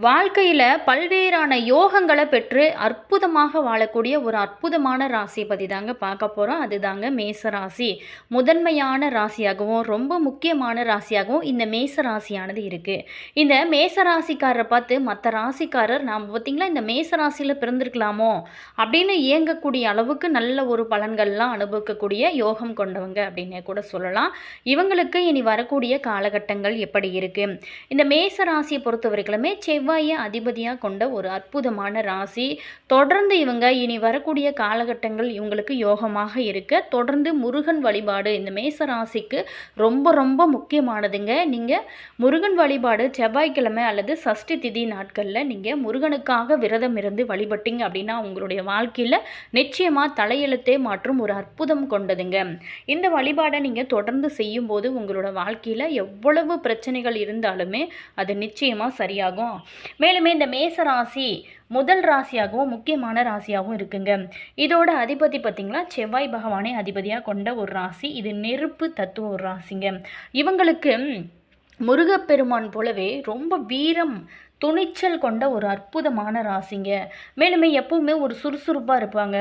வாழ்க்கையில் பல்வேறான யோகங்களை பெற்று அற்புதமாக வாழக்கூடிய ஒரு அற்புதமான ராசியை பற்றி தாங்க பார்க்க போகிறோம். அதுதாங்க மேச ராசி. முதன்மையான ராசியாகவும் ரொம்ப முக்கியமான ராசியாகவும் இந்த மேச ராசியானது இருக்குது. இந்த மேச ராசிக்காரரை பார்த்து மற்ற ராசிக்காரர் நாம் பார்த்திங்களா இந்த மேச ராசியில் பிறந்திருக்கலாமோ அப்படின்னு இயங்கக்கூடிய அளவுக்கு நல்ல ஒரு பலன்கள்லாம் அனுபவிக்கக்கூடிய யோகம் கொண்டவங்க அப்படின்னே கூட சொல்லலாம். இவங்களுக்கு இனி வரக்கூடிய காலகட்டங்கள் எப்படி இருக்குது? இந்த மேச ராசியை பொறுத்தவரைக்குமே செவ்வாயை அதிபதியாக கொண்ட ஒரு அற்புதமான ராசி. தொடர்ந்து இவங்க இனி வரக்கூடிய காலகட்டங்கள் இவங்களுக்கு யோகமாக இருக்க தொடர்ந்து முருகன் வழிபாடு இந்த மேச ராசிக்கு ரொம்ப ரொம்ப முக்கியமானதுங்க. நீங்கள் முருகன் வழிபாடு செவ்வாய்க்கிழமை அல்லது சஷ்டி திதி நாட்களில் நீங்கள் முருகனுக்காக விரதம் இருந்து வழிபட்டீங்க அப்படின்னா உங்களுடைய வாழ்க்கையில் நிச்சயமாக தலையெழுத்தே மாற்றும் ஒரு அற்புதம் கொண்டதுங்க. இந்த வழிபாடை நீங்கள் தொடர்ந்து செய்யும்போது உங்களோட வாழ்க்கையில் எவ்வளவு பிரச்சனைகள் இருந்தாலுமே அது நிச்சயமாக சரியாகும். மேலுமே இந்த மேச ராசி முதல் ராசியாகவும் முக்கியமான ராசியாகவும் இருக்குங்க. இதோட அதிபதி பார்த்திங்களா செவ்வாய் பகவானே அதிபதியாக கொண்ட ஒரு ராசி. இது நெருப்பு தத்துவ ஒரு ராசிங்க. இவங்களுக்கு முருகப்பெருமான் போலவே ரொம்ப வீரம் துணிச்சல் கொண்ட ஒரு அற்புதமான ராசிங்க. மேலுமே எப்பவுமே ஒரு சுறுசுறுப்பாக இருப்பாங்க.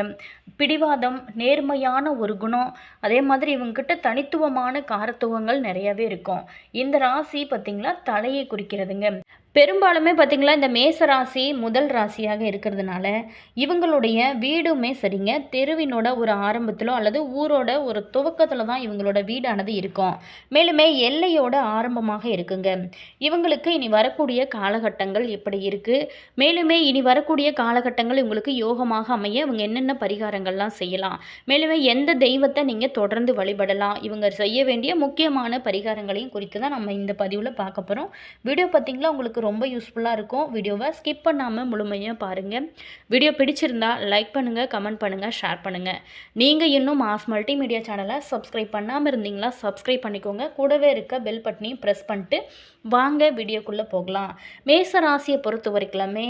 பிடிவாதம், நேர்மையான ஒரு குணம், அதே மாதிரி இவங்ககிட்ட தனித்துவமான காரத்துவங்கள் நிறையவே இருக்கும். இந்த ராசி பார்த்திங்களா தலையை குறிக்கிறதுங்க. பெரும்பாலுமே பார்த்திங்களா இந்த மேச ராசி முதல் ராசியாக இருக்கிறதுனால இவங்களுடைய வீடுமே சரிங்க தெருவினோட ஒரு ஆரம்பத்திலோ அல்லது ஊரோட ஒரு துவக்கத்தில் தான் இவங்களோட வீடானது இருக்கும். மேலுமே எல்லையோட ஆரம்பமாக இருக்குங்க. இவங்களுக்கு இனி வரக்கூடிய காலகட்டங்கள் எப்படி இருக்குது? மேலுமே இனி வரக்கூடிய காலகட்டங்கள் இவங்களுக்கு யோகமாக அமைய இவங்க என்னென்ன பரிகாரங்கள்லாம் செய்யலாம்? மேலுமே எந்த தெய்வத்தை நீங்கள் தொடர்ந்து வழிபடலாம்? இவங்க செய்ய வேண்டிய முக்கியமான பரிகாரங்களையும் குறித்து தான் நம்ம இந்த பதிவில் பார்க்க போகிறோம். வீடியோ பார்த்திங்களா உங்களுக்கு ரொம்ப யூஸ்ஃபுல்லாக இருக்கும். வீடியோவை ஸ்கிப் பண்ணாமல் முழுமையாக பாருங்கள். வீடியோ பிடிச்சிருந்தா லைக் பண்ணுங்கள், கமெண்ட் பண்ணுங்கள், ஷேர் பண்ணுங்கள். நீங்கள் இன்னும் மாஸ் மல்டிமீடியா சேனலை சப்ஸ்கிரைப் பண்ணாமல் இருந்தீங்களா சப்ஸ்கிரைப் பண்ணிக்கோங்க. கூடவே இருக்க பெல் பட்டனையும் ப்ரெஸ் பண்ணிட்டு வாங்க வீடியோக்குள்ளே போகலாம். மேச ராசியை பொறுத்த வரைக்குமே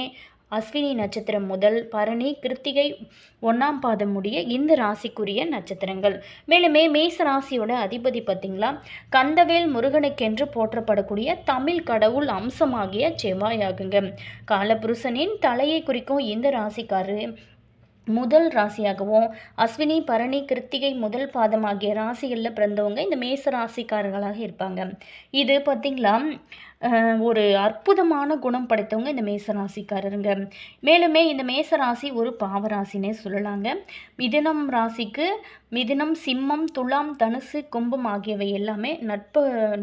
அஸ்வினி நட்சத்திரம் முதல் பரணி கிருத்திகை 1ஆம் பாதம் முடிய இந்த ராசிக்குரிய நட்சத்திரங்கள். மேலுமே மேச ராசியோட அதிபதி பார்த்திங்களா கந்தவேல் முருகனுக்கென்று போற்றப்படக்கூடிய தமிழ் கடவுள் அம்சமாகிய செவ்வாயாகுங்க. காலபுருஷனின் தலையை குறிக்கும் இந்த ராசிக்காரரு முதல் ராசியாகவும் அஸ்வினி பரணி கிருத்திகை முதல் பாதம் ஆகிய ராசிகளில் பிறந்தவங்க இந்த மேச ராசிக்காரர்களாக இருப்பாங்க. இது பார்த்திங்களா ஒரு அற்புதமான குணம் படைத்தவங்க இந்த மேசராசிக்காரருங்க. மேலுமே இந்த மேசராசி ஒரு பாவராசினே சொல்லலாங்க. மிதுனம் ராசிக்கு மிதுனம், சிம்மம், துலாம், தனுசு, கும்பம் ஆகியவை எல்லாமே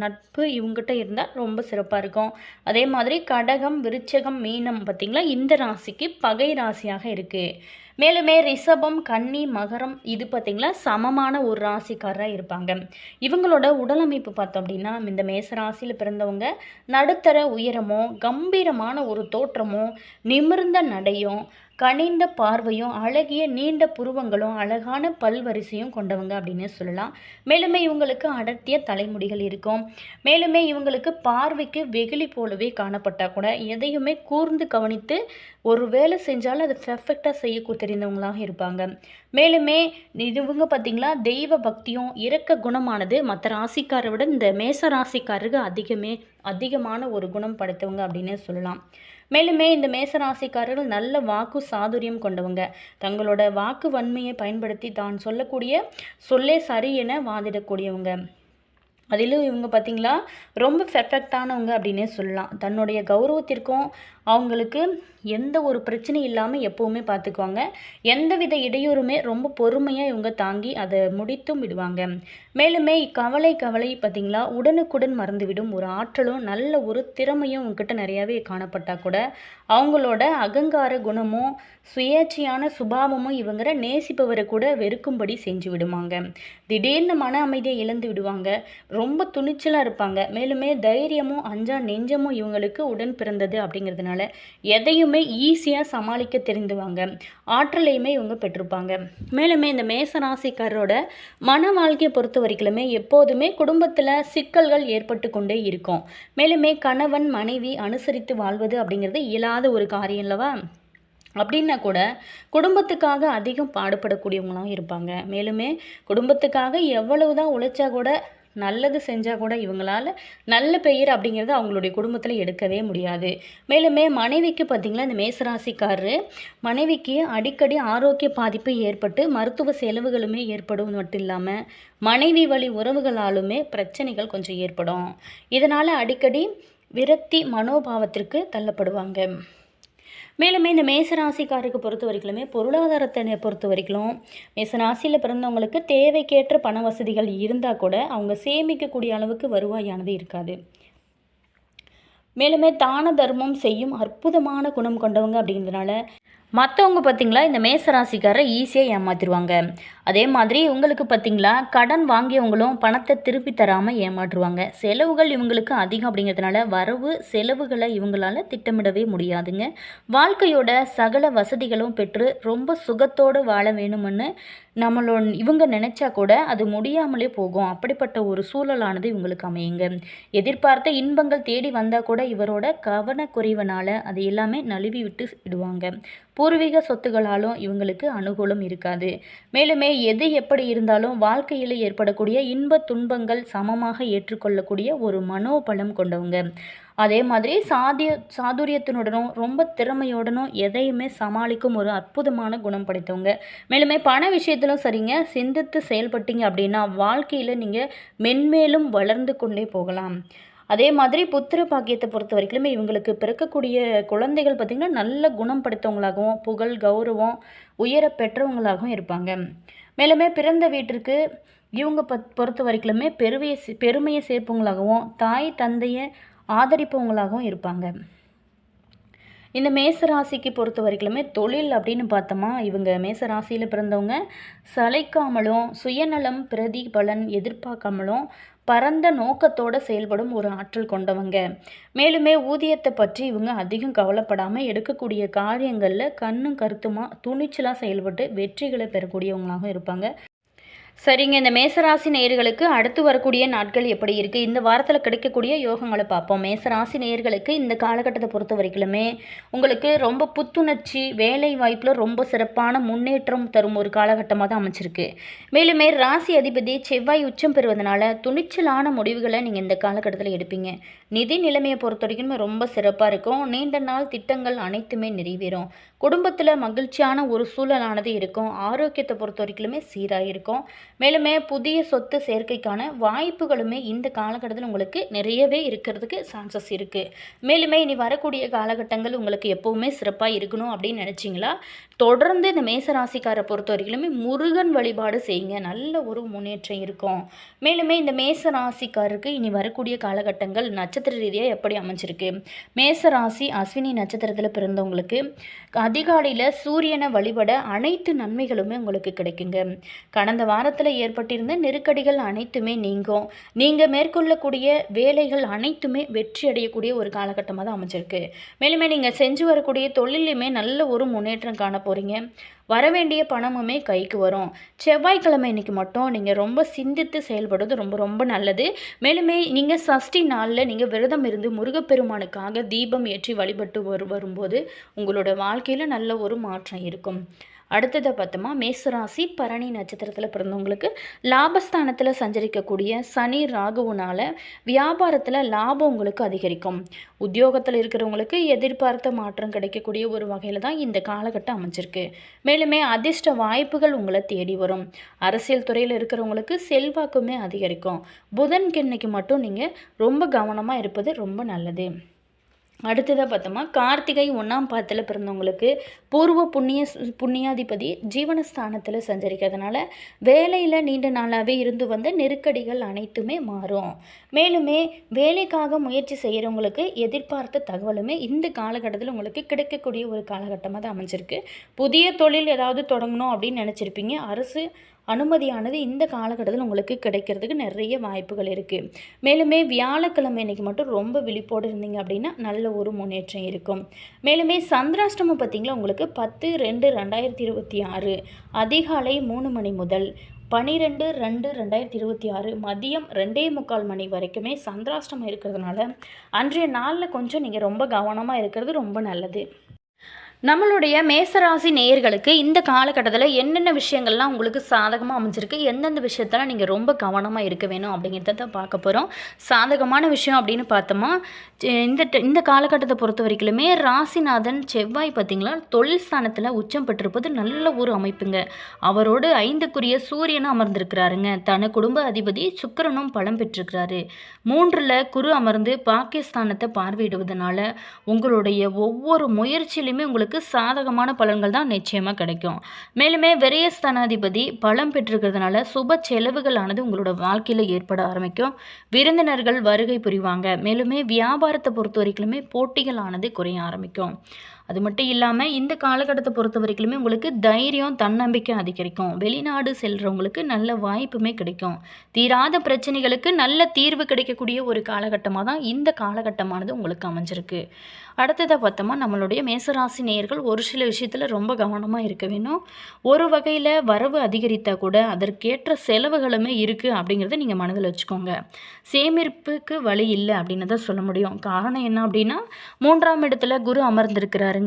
நட்பு இவங்ககிட்ட இருந்தால் ரொம்ப சிறப்பாக இருக்கும். அதே மாதிரி கடகம், விருச்சகம், மீனம் பார்த்திங்களா இந்த ராசிக்கு பகை ராசியாக இருக்குது. மேலுமே ரிஷபம், கன்னி, மகரம் இது பார்த்திங்களா சமமான ஒரு ராசிக்காரராக இருப்பாங்க. இவங்களோட உடலமைப்பு பார்த்தோம் அப்படின்னா இந்த மேசராசியில் பிறந்தவங்க நடுத்தர உயரமோ கம்பீரமான ஒரு தோற்றமோ நிமிர்ந்த நடையும் கனிந்த பார்வையும் அழகிய நீண்ட புருவங்களும் அழகான பல்வரிசையும் கொண்டவங்க அப்படின்னு சொல்லலாம். மேலுமே இவங்களுக்கு அடர்த்திய தலைமுடிகள் இருக்கும். மேலுமே இவங்களுக்கு பார்வைக்கு வெகுளி போலவே காணப்பட்டால் கூட எதையுமே கூர்ந்து கவனித்து ஒரு வேலை செஞ்சாலும் அதை பெர்ஃபெக்டாக செய்ய தெரிந்தவங்களாக இருப்பாங்க. மேலுமே இவங்க பார்த்திங்களா தெய்வ பக்தியும் இரக்க குணமானது மற்ற ராசிக்காரை விட இந்த மேச ராசிக்காரருக்கு அதிகமான ஒரு குணம் படைத்தவங்க அப்படின்னு சொல்லலாம். மேலுமே இந்த மேசராசிக்காரர்கள் நல்ல வாக்கு சாதுரியம் கொண்டவங்க. தங்களோட வாக்கு வன்மையை பயன்படுத்தி தான் சொல்லக்கூடிய சொல்லே சரி என வாதிடக்கூடியவங்க. அதிலும் இவங்க பார்த்திங்களா ரொம்ப பெர்ஃபெக்டானவங்க அப்படின்னே சொல்லலாம். தன்னுடைய கௌரவத்திற்கும் அவங்களுக்கு எந்த ஒரு பிரச்சனையும் இல்லாமல் எப்போவுமே பார்த்துக்குவாங்க. எந்தவித இடையூறுமே ரொம்ப பொறுமையாக இவங்க தாங்கி அதை முடித்தும் விடுவாங்க. மேலுமே கவலை பார்த்திங்களா உடனுக்குடன் மறந்துவிடும் ஒரு ஆற்றலும் நல்ல ஒரு திறமையும் இவங்ககிட்ட நிறையாவே காணப்பட்டால் கூட அவங்களோட அகங்கார குணமும் சுயேட்சையான சுபாவமும் இவங்க நேசிப்பவரை கூட வெறுக்கும்படி செஞ்சு விடுவாங்க. திடீர்னு மன அமைதியை இழந்து விடுவாங்க. ரொம்ப துணிச்சலாக இருப்பாங்க. மேலுமே தைரியமும் அஞ்சா நெஞ்சமும் இவங்களுக்கு உடன் பிறந்தது அப்படிங்கிறதுனால எதையுமே ஈஸியாக சமாளிக்க தெரிந்துவாங்க. ஆற்றலையுமே இவங்க பெற்றிருப்பாங்க. மேலுமே இந்த மேசராசிக்காரரோட மன வாழ்க்கையை பொறுத்த வரைக்குமே எப்போதுமே குடும்பத்தில் சிக்கல்கள் ஏற்பட்டு கொண்டே இருக்கும். மேலுமே கணவன் மனைவி அனுசரித்து வாழ்வது அப்படிங்கிறது இயலாத ஒரு காரியம் இல்லவா? அப்படின்னா கூட குடும்பத்துக்காக அதிகம் பாடுபடக்கூடியவங்களாம் இருப்பாங்க. மேலுமே குடும்பத்துக்காக எவ்வளவு தான் உழைச்சா கூட நல்லது செஞ்சால் கூட இவங்களால நல்ல பெயர் அப்படிங்கிறது அவங்களுடைய குடும்பத்தில் எடுக்கவே முடியாது. மேலுமே மனைவிக்கு பார்த்திங்களா, இந்த மேசராசிக்காரரு மனைவிக்கு அடிக்கடி ஆரோக்கிய பாதிப்பு ஏற்பட்டு மருத்துவ செலவுகளுமே ஏற்படும் மட்டும் இல்லாமல் மனைவி வழி உறவுகளாலுமே பிரச்சனைகள் கொஞ்சம் ஏற்படும். இதனால் அடிக்கடி விரக்தி மனோபாவத்திற்கு தள்ளப்படுவாங்க. மேலுமே இந்த மேசராசிக்காரருக்கு பொறுத்த வரைக்குமே பொருளாதாரத்தை பொறுத்த வரைக்கும் மேசராசியில் பிறந்தவங்களுக்கு தேவைக்கேற்ற பண வசதிகள் இருந்தால் கூட அவங்க சேமிக்கக்கூடிய அளவுக்கு வருவாயானது இருக்காது. மேலுமே தான தர்மம் செய்யும் அற்புதமான குணம் கொண்டவங்க அப்படிங்கிறதுனால மற்றவங்க பார்த்திங்களா இந்த மேசராசிக்காரை ஈஸியாக ஏமாற்றிடுவாங்க. அதே மாதிரி உங்களுக்கு பார்த்திங்களா கடன் வாங்கியவங்களும் பணத்தை திருப்பி தராமல் ஏமாற்றுவாங்க. செலவுகள் இவங்களுக்கு அதிகம் அப்படிங்கிறதுனால வரவு செலவுகளை இவங்களால் திட்டமிடவே முடியாதுங்க. வாழ்க்கையோட சகல வசதிகளும் பெற்று ரொம்ப சுகத்தோடு வாழ வேணும்னு இவங்க நினச்சா கூட அது முடியாமலே போகும். அப்படிப்பட்ட ஒரு சூழலானது இவங்களுக்கு அமையுங்க. எதிர்பார்த்த இன்பங்கள் தேடி வந்தால் கூட இவரோட கவனக்குறைவனால் அது எல்லாமே நழுவி விட்டு விடுவாங்க. பூர்வீக சொத்துகளாலும் இவங்களுக்கு அனுகூலம் இருக்காது. மேலுமே எது எப்படி இருந்தாலும் வாழ்க்கையில் ஏற்படக்கூடிய இன்ப துன்பங்கள் சமமாக ஏற்றுக்கொள்ளக்கூடிய ஒரு மனோபலம் கொண்டவங்க. அதே மாதிரி சாதுரியத்தினுடனும் ரொம்ப திறமையோடனும் எதையுமே சமாளிக்கும் ஒரு அற்புதமான குணம் படைத்தவங்க. மேலுமே பண விஷயத்திலும் சரிங்க, சிந்தித்து செயல்பட்டீங்க அப்படின்னா வாழ்க்கையில் நீங்கள் மென்மேலும் வளர்ந்து கொண்டே போகலாம். அதே மாதிரி புத்திர பாக்கியத்தை பொறுத்த வரைக்குமே இவங்களுக்கு பிறக்கக்கூடிய குழந்தைகள் பார்த்திங்கன்னா நல்ல குணம் படைத்தவங்களாகவும் புகழ் கௌரவம் உயர பெற்றவங்களாகவும் இருப்பாங்க. மேலுமே பிறந்த வீட்டிற்கு இவங்க பொறுத்த வரைக்குமே பெருமையை சேர்ப்பவங்களாகவும் தாய் தந்தையை ஆதரிப்பவங்களாகவும் இருப்பாங்க. இந்த மேசராசிக்கு பொறுத்த வரைக்குமே தொழில் அப்படின்னு பார்த்தோமா, இவங்க மேசராசியில் பிறந்தவங்க சளைக்காமலும் சுயநலம் பிரதிபலன் எதிர்பார்க்காமலும் பரந்த நோக்கத்தோடு செயல்படும் ஒரு ஆற்றல் கொண்டவங்க. மேலுமே ஊதியத்தை பற்றி இவங்க அதிகம் கவலைப்படாமல் எடுக்கக்கூடிய காரியங்களில் கண்ணும் கருத்துமாக துணிச்சலாக செயல்பட்டு வெற்றிகளை பெறக்கூடியவங்களாகவும் இருப்பாங்க. சரிங்க, இந்த மேசராசி நேயர்களுக்கு அடுத்து வரக்கூடிய நாட்கள் எப்படி இருக்குது, இந்த வாரத்தில் கிடைக்கக்கூடிய யோகங்களை பார்ப்போம். மேசராசி நேயர்களுக்கு இந்த காலகட்டத்தை பொறுத்த வரைக்குமே உங்களுக்கு ரொம்ப புத்துணர்ச்சி, வேலை வாய்ப்பில் ரொம்ப சிறப்பான முன்னேற்றம் தரும் ஒரு காலகட்டமாக தான் அமைச்சிருக்கு. மேலுமே ராசி அதிபதி செவ்வாய் உச்சம் பெறுவதனால துணிச்சலான முடிவுகளை நீங்கள் இந்த காலகட்டத்தில் எடுப்பீங்க. நிதி நிலைமையை பொறுத்த வரைக்குமே ரொம்ப சிறப்பாக இருக்கும். நீண்ட நாள் திட்டங்கள் அனைத்துமே நிறைவேறும். குடும்பத்தில் மகிழ்ச்சியான ஒரு சூழலானது இருக்கும். ஆரோக்கியத்தை பொறுத்த வரைக்குமே சீராக இருக்கும். மேலுமே புதிய சொத்து சேர்க்கைக்கான வாய்ப்புகளுமே இந்த காலகட்டத்தில் உங்களுக்கு நிறையவே இருக்கிறதுக்கு சான்சஸ் இருக்குது. மேலுமே இனி வரக்கூடிய காலகட்டங்கள் உங்களுக்கு எப்போவுமே சிறப்பாக இருக்கணும் அப்படின்னு நினச்சிங்களா, தொடர்ந்து இந்த மேசராசிக்காரை பொறுத்த வரைக்குமே முருகன் வழிபாடு செய்யுங்க, நல்ல ஒரு முன்னேற்றம் இருக்கும். மேலுமே இந்த மேசராசிக்காரருக்கு இனி வரக்கூடிய காலகட்டங்கள் நட்சத்திர ரீதியாக எப்படி அமைஞ்சிருக்கு, மேசராசி அஸ்வினி நட்சத்திரத்தில் பிறந்தவங்களுக்கு அதிகாலையில் சூரியனை வழிபட அனைத்து நன்மைகளுமே உங்களுக்கு கிடைக்குங்க. கடந்த வாரத்தில் ஏற்பட்டிருந்த நெருக்கடிகள் அனைத்துமே நீங்கும். நீங்கள் மேற்கொள்ளக்கூடிய வேலைகள் அனைத்துமே வெற்றி அடையக்கூடிய ஒரு காலகட்டமாக தான் அமைஞ்சிருக்கு. மேலுமே நீங்கள் செஞ்சு வரக்கூடிய தொழிலுமே நல்ல ஒரு முன்னேற்றம் காண போகிறீங்க. வரவேண்டிய பணமுமே கைக்கு வரும். செவ்வாய்க்கிழமை இன்னைக்கு மட்டும் நீங்கள் ரொம்ப சிந்தித்து செயல்படுவது ரொம்ப ரொம்ப நல்லது. மேலுமே நீங்கள் சஷ்டி நாளில் நீங்கள் விரதம் இருந்து முருகப்பெருமானுக்காக தீபம் ஏற்றி வழிபட்டு வரும்போது உங்களோட வாழ்க்கையில் நல்ல ஒரு மாற்றம் இருக்கும். அடுத்ததை பார்த்தோமா, மேசராசி பரணி நட்சத்திரத்தில் பிறந்தவங்களுக்கு லாபஸ்தானத்தில் சஞ்சரிக்கக்கூடிய சனி ராகுவினால் வியாபாரத்தில் லாபம் உங்களுக்கு அதிகரிக்கும். உத்தியோகத்தில் இருக்கிறவங்களுக்கு எதிர்பார்த்த மாற்றம் கிடைக்கக்கூடிய ஒரு வகையில் தான் இந்த காலகட்டம் அமைஞ்சிருக்கு. மேலுமே அதிர்ஷ்ட வாய்ப்புகள் உங்களை தேடி வரும். அரசியல் துறையில் இருக்கிறவங்களுக்கு செல்வாக்குமே அதிகரிக்கும். புதன்கிழமைக்கு மட்டும் நீங்கள் ரொம்ப கவனமாக இருப்பது ரொம்ப நல்லது. அடுத்ததாக பார்த்தோமா, கார்த்திகை 1ஆம் பாதத்தில் பிறந்தவங்களுக்கு பூர்வ புண்ணியாதிபதி ஜீவனஸ்தானத்தில் சஞ்சரிக்கிறதுனால வேலையில் நீண்ட நாளாகவே இருந்து வந்த நெருக்கடிகள் அனைத்துமே மாறும். மேலுமே வேலைக்காக முயற்சி செய்கிறவங்களுக்கு எதிர்பார்த்த தகவலுமே இந்த காலகட்டத்தில் உங்களுக்கு கிடைக்கக்கூடிய ஒரு காலகட்டமாக தான் அமைஞ்சிருக்கு. புதிய தொழில் ஏதாவது தொடங்கணும் அப்படின்னு நினச்சிருப்பீங்க. அரசு அனுமதியானது இந்த காலகட்டத்தில் உங்களுக்கு கிடைக்கிறதுக்கு நிறைய வாய்ப்புகள் இருக்குது. மேலுமே வியாழக்கிழமை இன்னைக்கு மட்டும் ரொம்ப விழிப்போடு இருந்தீங்க அப்படின்னா நல்ல ஒரு முன்னேற்றம் இருக்கும். மேலுமே சந்திராஷ்டமம் பார்த்திங்களா, உங்களுக்கு 10/2/2026 அதிகாலை 3 மணி முதல் 12/2/2026 மதியம் 2:45 மணி வரைக்குமே சந்திராஷ்டமம் இருக்கிறதுனால அன்றைய நாளில் கொஞ்சம் நீங்கள் ரொம்ப கவனமாக இருக்கிறது ரொம்ப நல்லது. நம்மளுடைய மேசராசி நேயர்களுக்கு இந்த காலகட்டத்தில் என்னென்ன விஷயங்கள்லாம் உங்களுக்கு சாதகமாக அமைஞ்சிருக்கு, எந்தெந்த விஷயத்தில் நீங்கள் ரொம்ப கவனமாக இருக்க வேணும் அப்படிங்கிறத தான் பார்க்க போகிறோம். சாதகமான விஷயம் அப்படின்னு பார்த்தோமா, இந்த காலகட்டத்தை பொறுத்த வரைக்குமே ராசிநாதன் செவ்வாய் பார்த்திங்களா தொழில் ஸ்தானத்தில் உச்சம் பெற்றிருப்பது நல்ல ஒரு அமைப்புங்க. அவரோடு 5க்குரிய சூரியனும் அமர்ந்திருக்கிறாருங்க. தன குடும்ப அதிபதி சுக்கிரனும் பலம் பெற்றிருக்கிறாரு. 3ல் குரு அமர்ந்து பாகிஸ்தானத்தை பார்வையிடுவதனால உங்களுடைய ஒவ்வொரு முயற்சியிலுமே உங்களுக்கு சாதகமான பலன்கள் தான் நிச்சயமாக கிடைக்கும். மேலுமே விரயஸ்தானாதிபதி பலம் பெற்றிருக்கிறதுனால சுப செலவுகளானது உங்களோட வாழ்க்கையில் ஏற்பட ஆரம்பிக்கும். விருந்தினர்கள் வருகை புரிவாங்க. மேலுமே வியாபாரத்தை பொறுத்த வரைக்குமே போட்டிகளானது குறைய ஆரம்பிக்கும். அது மட்டும் இல்லாமல் இந்த காலகட்டத்தை பொறுத்த வரைக்குமே உங்களுக்கு தைரியம் தன்னம்பிக்கை அதிகரிக்கும். வெளிநாடு செல்கிறவங்களுக்கு நல்ல வாய்ப்புமே கிடைக்கும். தீராத பிரச்சனைகளுக்கு நல்ல தீர்வு கிடைக்கக்கூடிய ஒரு காலகட்டமாக தான் இந்த காலகட்டமானது உங்களுக்கு அமைஞ்சிருக்கு. அடுத்ததாக பார்த்தோமா, நம்மளுடைய மேசராசி நேயர்கள் ஒரு சில விஷயத்தில் ரொம்ப கவனமாக இருக்க வேணும். ஒரு வகையில் வரவு அதிகரித்தால் கூட அதற்கேற்ற செலவுகளுமே இருக்குது அப்படிங்கிறத நீங்கள் மனதில் வச்சுக்கோங்க. சேமிப்புக்கு வழி இல்லை அப்படின்னு தான் சொல்ல முடியும். காரணம் என்ன அப்படின்னா, 3ஆம் இடத்துல குரு அமர்ந்திருக்கிறாருங்க.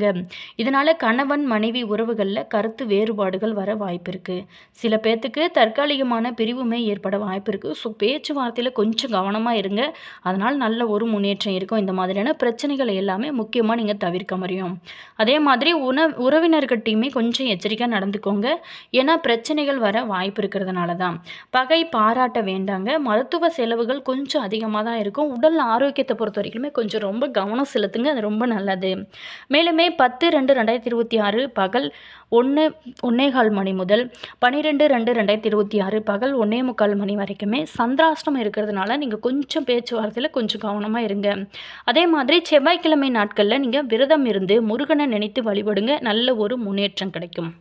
இதனால் கணவன் மனைவி உறவுகளில் கருத்து வேறுபாடுகள் வர வாய்ப்பு இருக்குது. சில பேர்த்துக்கு தற்காலிகமான பிரிவுமே ஏற்பட வாய்ப்பு இருக்குது. ஸோ பேச்சுவார்த்தையில் கொஞ்சம் கவனமாக இருங்க. அதனால் நல்ல ஒரு முன்னேற்றம் இருக்கும். இந்த மாதிரியான பிரச்சனைகளை எல்லாமே முக்கியமாக நீங்கள் தவிர்க்க முடியும். அதே மாதிரி உறவினர்கிட்டையுமே கொஞ்சம் எச்சரிக்கையாக நடந்துக்கோங்க. ஏன்னா பிரச்சனைகள் வர வாய்ப்பு இருக்கிறதுனால தான். பகை பாராட்ட வேண்டாங்க. மருத்துவ செலவுகள் கொஞ்சம் அதிகமாக தான் இருக்கும். உடல் ஆரோக்கியத்தை பொறுத்த வரைக்குமே கொஞ்சம் ரொம்ப கவனம் செலுத்துங்க. அது ரொம்ப நல்லது. மேலுமே 10/2/2026 பகல் 1:15 மணி முதல் 12/2/2026 பகல் 1:45 மணி வரைக்குமே சந்திராஷ்டமம் இருக்கிறதுனால நீங்கள் கொஞ்சம் பேச்சுவார்த்தையில் கொஞ்சம் கவனமாக இருங்க. அதே மாதிரி செவ்வாய்க்கிழமை நாட்களில் நீங்கள் விரதம் இருந்து முருகனை நினைத்து வழிபடுங்க. நல்ல ஒரு முன்னேற்றம் கிடைக்கும்.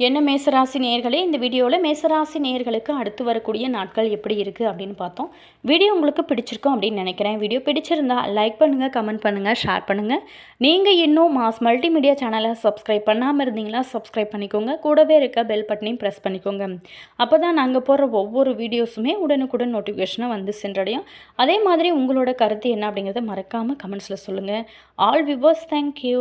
என்ன மேசராசி நேயர்களே, இந்த வீடியோவில் மேசராசி நேயர்களுக்கு அடுத்து வரக்கூடிய நாட்கள் எப்படி இருக்குது அப்படின்னு பார்த்தோம். வீடியோ உங்களுக்கு பிடிச்சிருக்கும் அப்படின்னு நினைக்கிறேன். வீடியோ பிடிச்சிருந்தா லைக் பண்ணுங்கள், கமெண்ட் பண்ணுங்கள், ஷேர் பண்ணுங்கள். நீங்கள் இன்னும் மாஸ் மல்டிமீடியா சேனலை சப்ஸ்கிரைப் பண்ணாமல் இருந்தீங்கன்னா சப்ஸ்கிரைப் பண்ணிக்கோங்க. கூடவே இருக்க பெல் பட்டனையும் ப்ரெஸ் பண்ணிக்கோங்க. அப்போ தான் நாங்கள் போடுற ஒவ்வொரு வீடியோஸுமே உடனுக்குடன் நோட்டிஃபிகேஷனாக வந்து சென்றடையும். அதே மாதிரி உங்களோட கருத்து என்ன அப்படிங்கிறத மறக்காமல் கமெண்ட்ஸில் சொல்லுங்கள். All viewers, thank you.